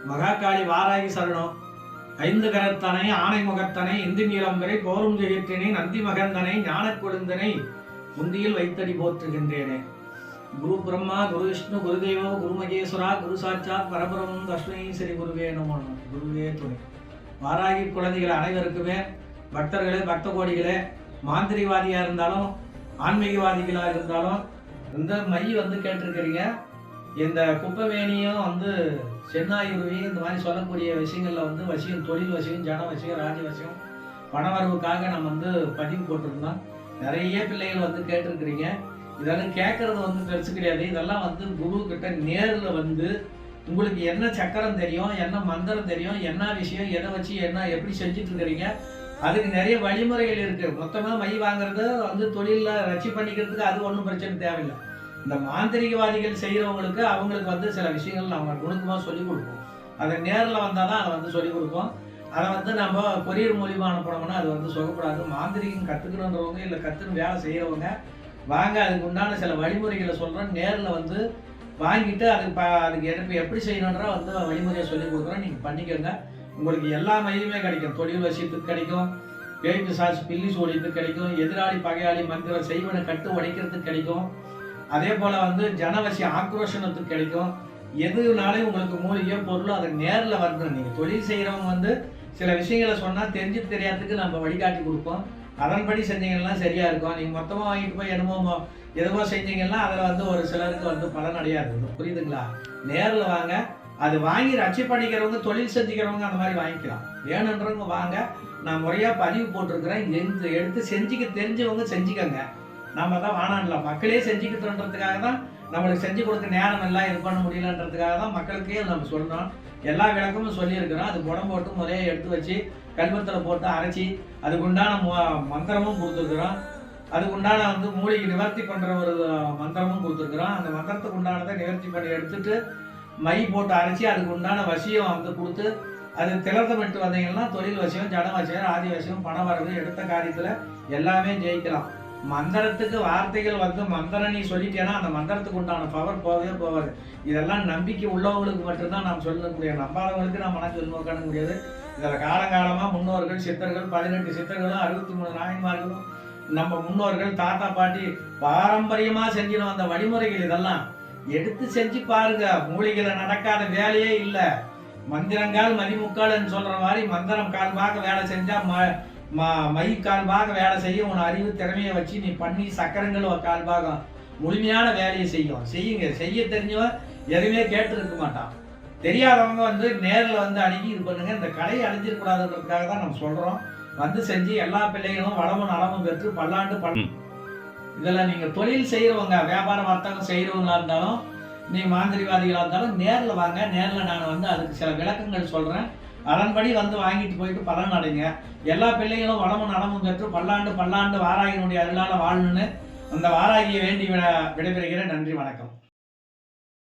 மகாகாளி வாராகி சரணம். ஐந்து கரத்தனை ஆணை முகத்தனை இந்தி நீளம்பரை கோரும் ஜெயத்தினை நந்தி மகந்தனை ஞானக் கொழுந்தனை முந்தியில் வைத்தடி போற்றுகின்றேனே. குரு பிரம்மா குரு விஷ்ணு குருதேவோ குரு மகேஸ்வரா குரு சாட்சாத் பரபிரமம் தஸ்மை ஸ்ரீ குருவே நமோ. குருவே துணை. வாராகி குழந்தைகள் அனைவருக்குமே, பக்தர்களே, பக்த கோடிகளே, மாந்திரிகவாதியாக இருந்தாலும் ஆன்மீகவாதிகளாக இருந்தாலும் இந்த மை கேட்டிருக்கிறீங்க. இந்த குப்பைவேணியும் சென்னாயுருவி இந்த மாதிரி சொல்லக்கூடிய விஷயங்கள்ல வசியம், தொழில் வசியம், ஜன வசியம், ராஜ வசியம், பணவரவுக்காக நம்ம பதிவு போட்டிருந்தோம். நிறைய பிள்ளைகள் கேட்டிருக்கிறீங்க. இதெல்லாம் கேட்கறது பெருசு கிடையாது. இதெல்லாம் குரு கிட்ட நேரில் உங்களுக்கு என்ன சக்கரம் தெரியும், என்ன மந்திரம் தெரியும், என்ன விஷயம், எதை வச்சு என்ன எப்படி செஞ்சுட்டு இருக்கிறீங்க, அதுக்கு நிறைய வழிமுறைகள் இருக்கு. மொத்தமாக மை வாங்குறது தொழிலில் ரச்சி பண்ணிக்கிறதுக்கு அது ஒன்றும் பிரச்சனை தேவையில்லை. இந்த மாந்திரிகவாதிகள் செய்கிறவங்களுக்கு அவங்களுக்கு சில விஷயங்கள் நம்ம நுணுக்கமாக சொல்லிக் கொடுப்போம். அதை நேரில் வந்தால் தான் அதை சொல்லிக் கொடுப்போம். அதை நம்ம கொரியர் மூலியமாக அனுப்பணும்னா அது சொல்லக்கூடாது. மாந்திரிகம் கற்றுக்கணுன்றவங்க இல்லை கற்றுன்னு வேலை செய்கிறவங்க வாங்க, அதுக்கு உண்டான சில வழிமுறைகளை சொல்கிறோம். நேரில் வாங்கிட்டு அதுக்கு எப்படி செய்யணுன்ற வழிமுறையை சொல்லிக் கொடுக்குறோம். நீங்கள் பண்ணிக்கோங்க. உங்களுக்கு எல்லா மையமே கிடைக்கும். தொழில் வசியத்துக்கு கிடைக்கும், பேய்க்கு சாட்சி பில்லி சோழியத்துக்கு கிடைக்கும், எதிராளி பகையாளி மந்திரம் செய்வனை கட்டு உடைக்கிறதுக்கு கிடைக்கும், அதே போல் ஜனவசி ஆக்ரோஷனத்துக்கு கிடைக்கும். எதுனாலும் உங்களுக்கு மூலிகை பொருளும் அதை நேரில் வரணும். நீங்கள் தொழில் செய்கிறவங்க சில விஷயங்களை சொன்னால் தெரிஞ்சு தெரியாததுக்கு நம்ம வழிகாட்டி கொடுப்போம். அதன்படி செஞ்சீங்கன்னா சரியாக இருக்கும். நீங்கள் மொத்தமாக வாங்கிட்டு போய் என்னமோ எதுவோ செஞ்சீங்கன்னா அதில் ஒரு சிலருக்கு பலன் அடையாது. புரியுதுங்களா? நேரில் வாங்க. அது வாங்கி ரட்சி பண்ணிக்கிறவங்க, தொழில் செஞ்சுக்கிறவங்க அந்த மாதிரி வாங்கிக்கலாம். வேணுன்றவங்க வாங்க. நான் முறையாக பதிவு போட்டிருக்கிறேன். எடுத்து செஞ்சுக்க தெரிஞ்சவங்க செஞ்சுக்கோங்க. நம்ம தான் வானான்ல மக்களே செஞ்சுக்கிட்டுன்றதுக்காக தான், நம்மளுக்கு செஞ்சு கொடுக்க நேரம் எல்லாம் இது பண்ண முடியலன்றதுக்காக தான் மக்களுக்கே நம்ம சொல்கிறோம். எல்லா விளக்கமும் சொல்லியிருக்கிறோம். அது புடம் போட்டு முறையை எடுத்து வச்சு கல்வத்தில் போட்டு அரைச்சி அதுக்குண்டான மந்திரமும் கொடுத்துருக்குறோம். அதுக்குண்டான மூலிகை நிவர்த்தி பண்ணுற ஒரு மந்திரமும் கொடுத்துருக்குறோம். அந்த மந்திரத்துக்கு உண்டானதை நிவர்த்தி பண்ணி எடுத்துட்டு மை போட்டு அரைச்சி அதுக்கு உண்டான வசியம் கொடுத்து அது திளர்த்தமிட்டு வந்தீங்கன்னா தொழில் வசியம், ஜன வசியம், ராஜ வசியம், பண வரவு, எடுத்த காரியத்தில் எல்லாமே ஜெயிக்கலாம். மந்திரத்துக்கு வார்த்தைகள் மந்திரம் நீ சொல்லிட்டேன்னா அந்த மந்திரத்துக்கு உண்டான பவர் போகவே போகாது. இதெல்லாம் நம்பிக்கை உள்ளவங்களுக்கு மட்டும்தான் நாம் சொல்லக்கூடிய, நம்பாதவங்களுக்கு நாம் மன சொல்லி நோக்க முடியாது. இதில் காலங்காலமாக முன்னோர்கள் சித்தர்கள் 18 சித்தர்களும் 63 நாயன்மார்களும் நம்ம முன்னோர்கள் தாத்தா பாட்டி பாரம்பரியமாக செஞ்சிடும் அந்த வழிமுறைகள். இதெல்லாம் எடுத்து செஞ்சு பாருங்க. மூலிகளை நடக்காத வேலையே இல்லை. மந்திரங்கால் மதிமுக்கால்னு சொல்ற மாதிரி மந்திரம் கால்பாக வேலை செஞ்சா மை கால்பாக வேலை செய்யும். உன் அறிவு திறமையை வச்சு நீ பண்ணி சக்கரங்கள் ஒரு கால்பாகம் முழுமையான வேலையை செய்யுங்க. செய்ய தெரிஞ்சவன் எதுவுமே கேட்டு இருக்க மாட்டான். தெரியாதவங்க நேரில் அணுகி இது பண்ணுங்க. இந்த கடையை அழிஞ்சிடக்கூடாதுன்றதுக்காக தான் நம்ம சொல்றோம். செஞ்சு எல்லா பிள்ளைகளும் வளமும் நலமும் பெற்று பல்லாண்டு இதெல்லாம் நீங்கள் தொழில் செய்கிறவங்க, வியாபார வர்த்தகம் செய்கிறவங்களா இருந்தாலும், நீ மாந்திரிவாதிகளாக இருந்தாலும் நேரில் வாங்க. நேரில் நான் அதுக்கு சில விளக்கங்கள் சொல்கிறேன். அதன்படி வாங்கிட்டு போயிட்டு பலன் அடைங்க. எல்லா பிள்ளைகளும் வளமும் நலமும் பெற்று பல்லாண்டு வாராகியினுடைய அருளால் வாழணுன்னு அந்த வாராகியை வேண்டி விடைபெறுகிறேன். நன்றி, வணக்கம்.